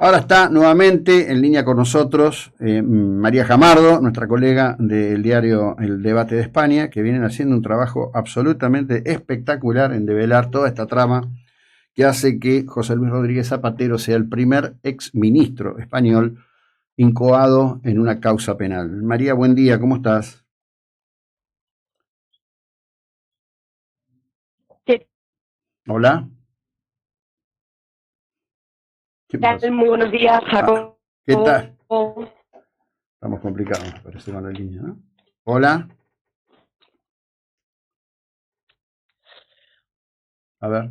Ahora está nuevamente en línea con nosotros María Jamardo, nuestra colega del diario El Debate de España, que vienen haciendo un trabajo absolutamente espectacular en develar toda esta trama que hace que José Luis Rodríguez Zapatero sea el primer ex ministro español incoado en una causa penal. María, buen día, ¿cómo estás? ¿Qué Hola, ¿qué tal? pasa? Muy buenos días, Ah, Jacobo. ¿qué tal? Estamos complicados, me parece, con la línea, ¿no? Hola, a ver.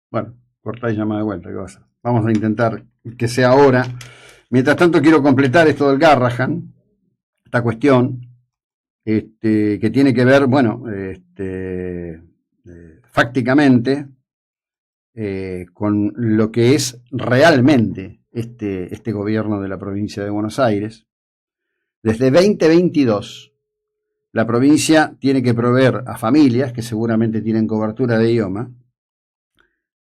Bueno, cortá y llama de vuelta, ¿qué va a hacer? Vamos a intentar que sea ahora. Mientras tanto, quiero completar esto del Garrahan, esta cuestión, que tiene que ver, bueno, fácticamente, con lo que es realmente este gobierno de la provincia de Buenos Aires. Desde 2022, la provincia tiene que proveer a familias que seguramente tienen cobertura de idioma,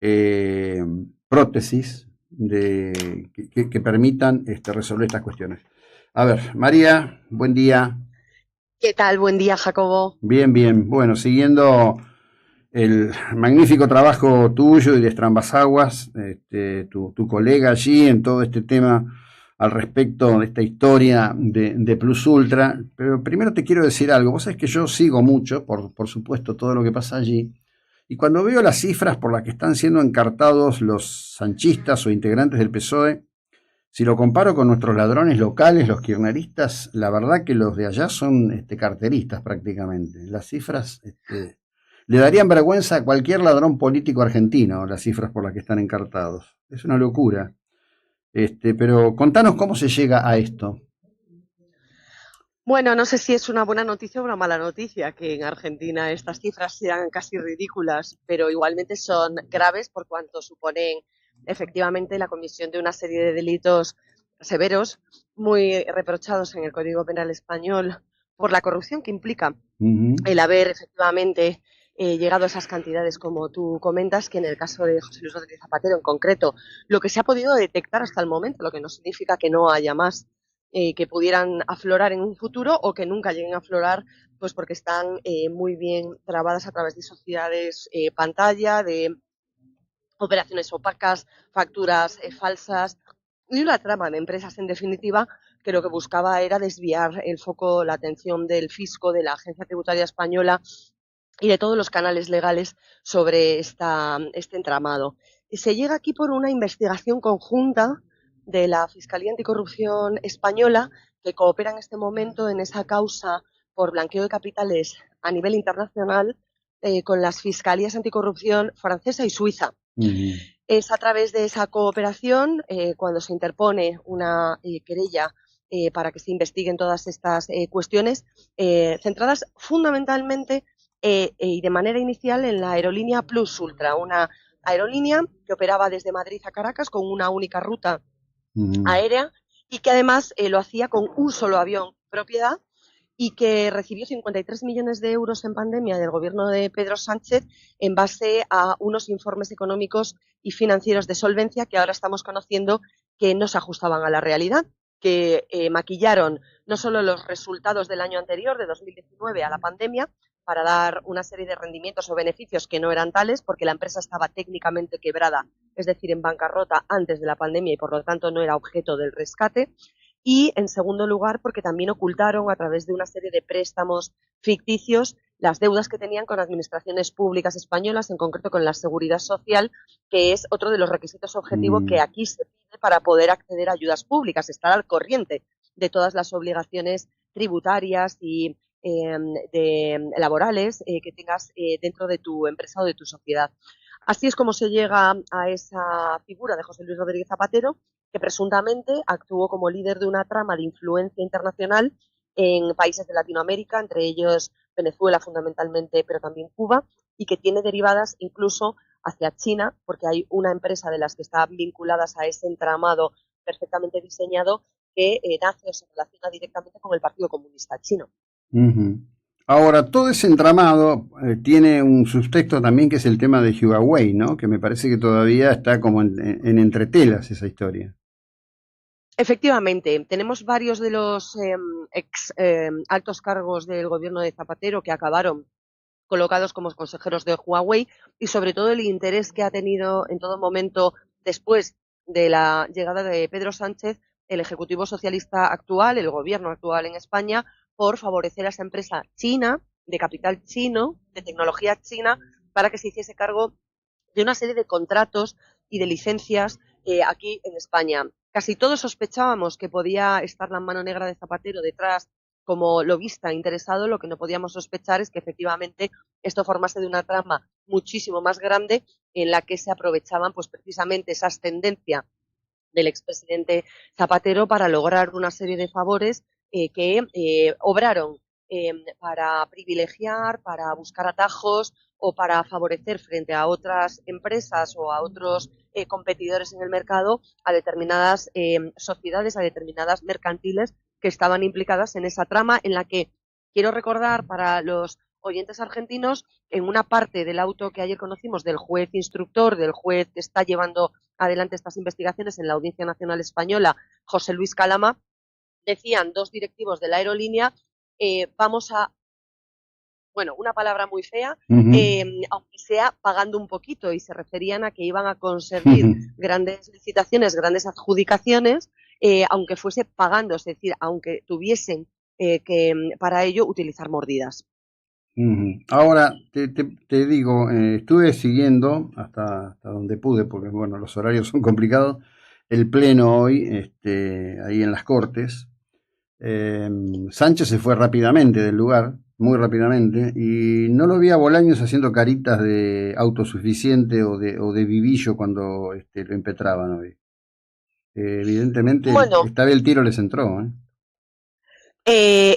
eh, prótesis que permitan resolver estas cuestiones. A ver, María, buen día. ¿Qué tal? Buen día, Jacobo. Bien, bien. Bueno, siguiendo el magnífico trabajo tuyo y de Estrambas Aguas, tu colega allí en todo este tema al respecto de esta historia de Plus Ultra. Pero primero te quiero decir algo. Vos sabés que yo sigo mucho, por supuesto, todo lo que pasa allí. Y cuando veo las cifras por las que están siendo encartados los sanchistas o integrantes del PSOE, si lo comparo con nuestros ladrones locales, los kirchneristas, la verdad que los de allá son carteristas prácticamente. Las cifras le darían vergüenza a cualquier ladrón político argentino, las cifras por las que están encartados. Es una locura. Pero contanos cómo se llega a esto. Bueno, no sé si es una buena noticia o una mala noticia que en Argentina estas cifras sean casi ridículas, pero igualmente son graves por cuanto suponen efectivamente la comisión de una serie de delitos severos, muy reprochados en el Código Penal español por la corrupción que implica Ujú. el haber efectivamente llegado a esas cantidades como tú comentas, que en el caso de José Luis Rodríguez Zapatero en concreto, lo que se ha podido detectar hasta el momento, lo que no significa que no haya más que pudieran aflorar en un futuro o que nunca lleguen a aflorar, pues porque están muy bien trabadas a través de sociedades pantalla, de operaciones opacas, facturas falsas y una trama de empresas, en definitiva, que lo que buscaba era desviar el foco, la atención del fisco, de la Agencia Tributaria Española y de todos los canales legales sobre este entramado. Y se llega aquí por una investigación conjunta de la Fiscalía Anticorrupción Española, que coopera en este momento en esa causa por blanqueo de capitales a nivel internacional con las Fiscalías Anticorrupción francesa y suiza. Ujú. Es a través de esa cooperación cuando se interpone una querella para que se investiguen todas estas cuestiones, centradas fundamentalmente y de manera inicial en la aerolínea Plus Ultra, una aerolínea que operaba desde Madrid a Caracas con una única ruta Ujú. aérea y que además lo hacía con un solo avión propiedad y que recibió 53 millones de euros en pandemia del gobierno de Pedro Sánchez en base a unos informes económicos y financieros de solvencia que ahora estamos conociendo que no se ajustaban a la realidad, que maquillaron no solo los resultados del año anterior, de 2019, a la pandemia, para dar una serie de rendimientos o beneficios que no eran tales, porque la empresa estaba técnicamente quebrada, es decir, en bancarrota antes de la pandemia y por lo tanto no era objeto del rescate, y, en segundo lugar, porque también ocultaron a través de una serie de préstamos ficticios las deudas que tenían con administraciones públicas españolas, en concreto con la Seguridad Social, que es otro de los requisitos objetivos que Ujú. aquí se pide para poder acceder a ayudas públicas, estar al corriente de todas las obligaciones tributarias y laborales que tengas dentro de tu empresa o de tu sociedad. Así es como se llega a esa figura de José Luis Rodríguez Zapatero, que presuntamente actuó como líder de una trama de influencia internacional en países de Latinoamérica, entre ellos Venezuela fundamentalmente, pero también Cuba, y que tiene derivadas incluso hacia China, porque hay una empresa de las que están vinculadas a ese entramado perfectamente diseñado que nace o se relaciona directamente con el Partido Comunista Chino. Ujú. Ahora, todo ese entramado tiene un subtexto también que es el tema de Huawei, ¿no? Que me parece que todavía está como en entretelas esa historia. Efectivamente, tenemos varios de los ex altos cargos del gobierno de Zapatero que acabaron colocados como consejeros de Huawei y sobre todo el interés que ha tenido en todo momento después de la llegada de Pedro Sánchez, el Ejecutivo Socialista actual, el gobierno actual en España, por favorecer a esa empresa china, de capital chino, de tecnología china, para que se hiciese cargo de una serie de contratos y de licencias aquí en España. Casi todos sospechábamos que podía estar la mano negra de Zapatero detrás como lobista interesado. Lo que no podíamos sospechar es que efectivamente esto formase de una trama muchísimo más grande en la que se aprovechaban pues precisamente esa ascendencia del expresidente Zapatero para lograr una serie de favores que obraron para privilegiar, para buscar atajos o para favorecer frente a otras empresas o a otros competidores en el mercado a determinadas sociedades, a determinadas mercantiles que estaban implicadas en esa trama en la que, quiero recordar para los oyentes argentinos, en una parte del auto que ayer conocimos del juez instructor, del juez que está llevando adelante estas investigaciones en la Audiencia Nacional Española, José Luis Calama, decían dos directivos de la aerolínea, vamos a, bueno, una palabra muy fea, aunque sea pagando un poquito, y se referían a que iban a conseguir grandes licitaciones, grandes adjudicaciones, aunque fuese pagando, es decir, aunque tuviesen que para ello utilizar mordidas. Ahora, te digo, estuve siguiendo hasta donde pude, porque bueno, los horarios son complicados, el pleno hoy, ahí en las Cortes. Sánchez se fue rápidamente del lugar, muy rápidamente, y no lo vi a Bolaños haciendo caritas de autosuficiente o de vivillo cuando lo impetraban hoy. Evidentemente, Bueno, esta vez el tiro les entró, ¿eh?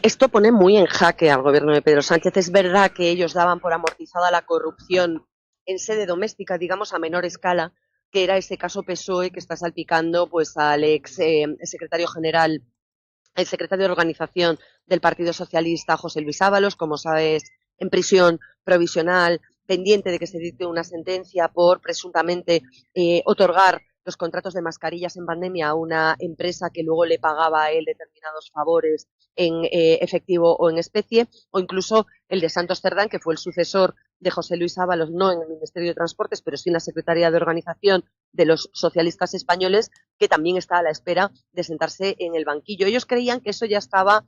Esto pone muy en jaque al gobierno de Pedro Sánchez. Es verdad que ellos daban por amortizada la corrupción en sede doméstica, digamos a menor escala, que era ese caso PSOE que está salpicando pues al ex secretario general, el secretario de organización del Partido Socialista, José Luis Ábalos, como sabes, en prisión provisional, pendiente de que se dicte una sentencia por presuntamente otorgar los contratos de mascarillas en pandemia a una empresa que luego le pagaba a él determinados favores en efectivo o en especie, o incluso el de Santos Cerdán, que fue el sucesor de José Luis Ábalos, no en el Ministerio de Transportes, pero sí en la Secretaría de Organización de los socialistas españoles, que también está a la espera de sentarse en el banquillo. Ellos creían que eso ya estaba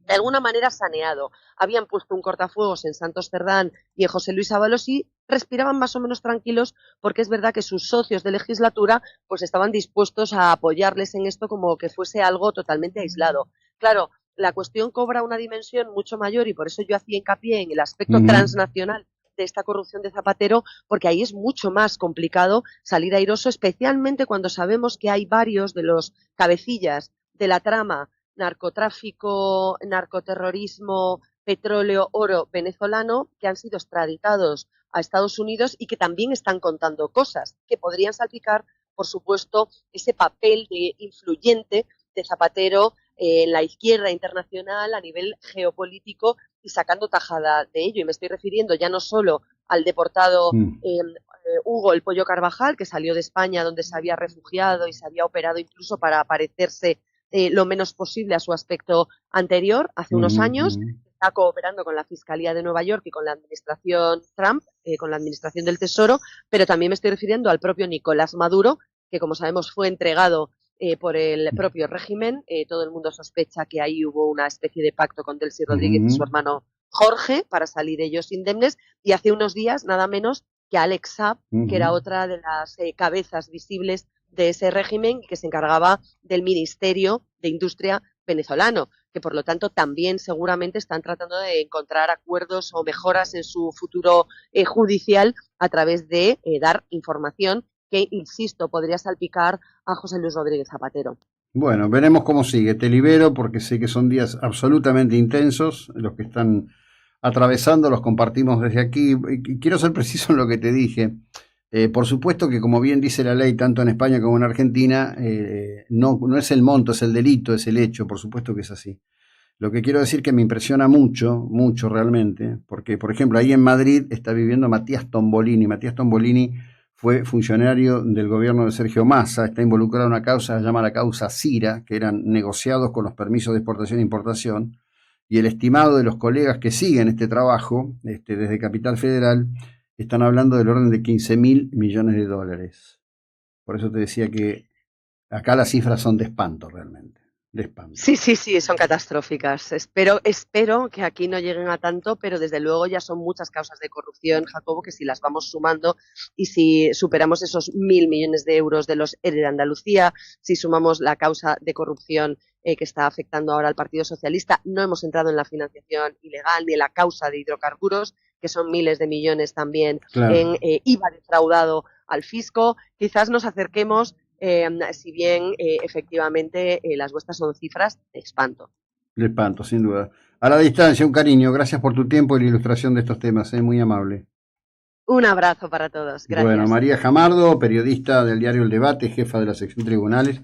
de alguna manera saneado. Habían puesto un cortafuegos en Santos Cerdán y en José Luis Ábalos y respiraban más o menos tranquilos, porque es verdad que sus socios de legislatura pues estaban dispuestos a apoyarles en esto como que fuese algo totalmente aislado. Claro, la cuestión cobra una dimensión mucho mayor y por eso yo hacía hincapié en el aspecto transnacional de esta corrupción de Zapatero, porque ahí es mucho más complicado salir airoso, especialmente cuando sabemos que hay varios de los cabecillas de la trama narcotráfico, narcoterrorismo, petróleo, oro venezolano que han sido extraditados a Estados Unidos y que también están contando cosas que podrían salpicar, por supuesto, ese papel de influyente de Zapatero en la izquierda internacional a nivel geopolítico y sacando tajada de ello. Y me estoy refiriendo ya no solo al deportado Hugo el Pollo Carvajal, que salió de España donde se había refugiado y se había operado incluso para parecerse lo menos posible a su aspecto anterior, hace unos años. Está cooperando con la Fiscalía de Nueva York y con la administración Trump, con la administración del Tesoro, pero también me estoy refiriendo al propio Nicolás Maduro, que como sabemos fue entregado por el propio régimen. Todo el mundo sospecha que ahí hubo una especie de pacto con Delcy Rodríguez y su hermano Jorge para salir ellos indemnes, y hace unos días nada menos que Alex Saab, que era otra de las cabezas visibles de ese régimen que se encargaba del Ministerio de Industria venezolano, que por lo tanto también seguramente están tratando de encontrar acuerdos o mejoras en su futuro judicial a través de dar información que, insisto, podría salpicar a José Luis Rodríguez Zapatero. Bueno, veremos cómo sigue. Te libero porque sé que son días absolutamente intensos los que están atravesando, los compartimos desde aquí. Quiero ser preciso en lo que te dije. Por supuesto que, como bien dice la ley, tanto en España como en Argentina, no es el monto, es el delito, es el hecho, por supuesto que es así. Lo que quiero decir que me impresiona mucho, mucho realmente, porque, por ejemplo, ahí en Madrid está viviendo Matías Tombolini. Matías Tombolini fue funcionario del gobierno de Sergio Massa, está involucrado en una causa, se llama la causa CIRA, que eran negociados con los permisos de exportación e importación, y el estimado de los colegas que siguen este trabajo, desde Capital Federal, están hablando del orden de 15.000 millones de dólares. Por eso te decía que acá las cifras son de espanto realmente, de espanto. Sí, sí, sí, son catastróficas. Espero que aquí no lleguen a tanto, pero desde luego ya son muchas causas de corrupción, Jacobo, que si las vamos sumando y si superamos esos 1.000 millones de euros de los ERE de Andalucía, si sumamos la causa de corrupción que está afectando ahora al Partido Socialista, no hemos entrado en la financiación ilegal ni en la causa de hidrocarburos, que son miles de millones también Claro. en IVA defraudado al fisco. Quizás nos acerquemos si bien efectivamente las vuestras son cifras de espanto. De espanto, sin duda. A la distancia, un cariño. Gracias por tu tiempo y la ilustración de estos temas. Muy amable. Un abrazo para todos. Gracias. Bueno, María Jamardo, periodista del diario El Debate, jefa de la sección Tribunales.